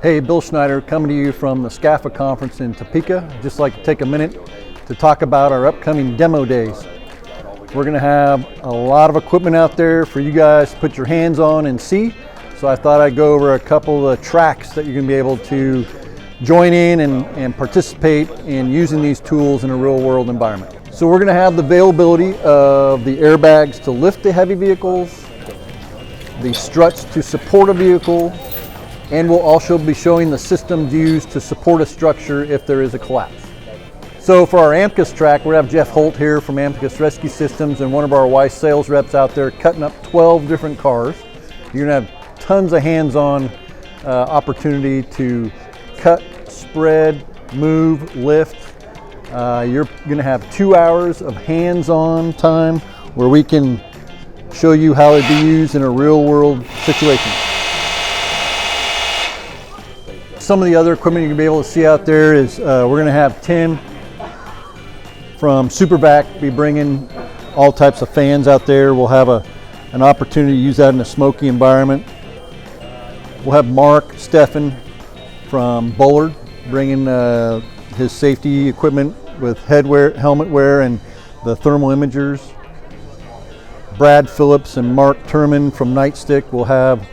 Hey, Bill Schneider coming to you from the SCAFA conference in Topeka. I'd just like to take a minute to talk about our upcoming demo days. We're going to have a lot of equipment out there for you guys to put your hands on and see. So I thought I'd go over a couple of tracks that you're going to be able to join in and participate in using these tools in a real world environment. So we're going to have the availability of the airbags to lift the heavy vehicles, the struts to support a vehicle, and we'll also be showing the systems used to support a structure if there is a collapse. So for our Amicus track, we're going to have Jeff Holt here from Amicus Rescue Systems and one of our Weiss sales reps out there cutting up 12 different cars. You're going to have tons of hands-on opportunity to cut, spread, move, lift. You're going to have 2 hours of hands-on time where we can show you how it'd be used in a real-world situation. Some of the other equipment you're going to be able to see out there is we're going to have Tim from SuperVac be bringing all types of fans out there. We'll have an opportunity to use that in a smoky environment. We'll have Mark Steffen from Bullard bringing his safety equipment with headwear, helmet wear, and the thermal imagers. Brad Phillips and Mark Turman from Nightstick will have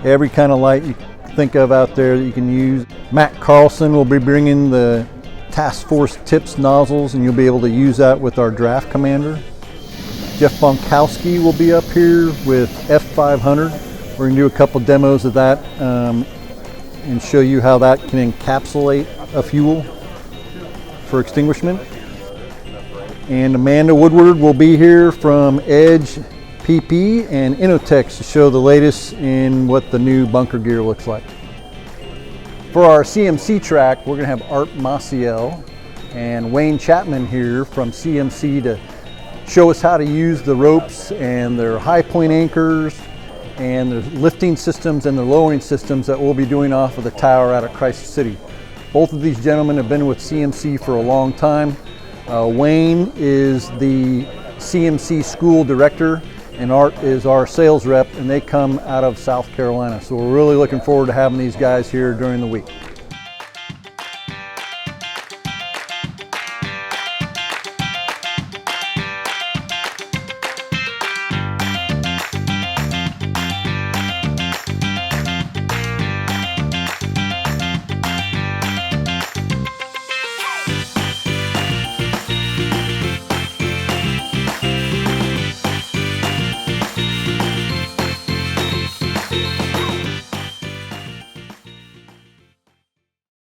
every kind of light you think of out there that you can use. Matt Carlson will be bringing the Task Force tips nozzles, and you'll be able to use that with our draft commander. Jeff Bonkowski will be up here with F500. We're going to do a couple demos of that and show you how that can encapsulate a fuel for extinguishment. And Amanda Woodward will be here from Edge PP and Innotex to show the latest in what the new bunker gear looks like. For our CMC track, we're going to have Art Maciel and Wayne Chapman here from CMC to show us how to use the ropes and their high point anchors and their lifting systems and their lowering systems that we'll be doing off of the tower out at Christ City. Both of these gentlemen have been with CMC for a long time. Wayne is the CMC school director and Art is our sales rep, and they come out of South Carolina. So we're really looking forward to having these guys here during the week.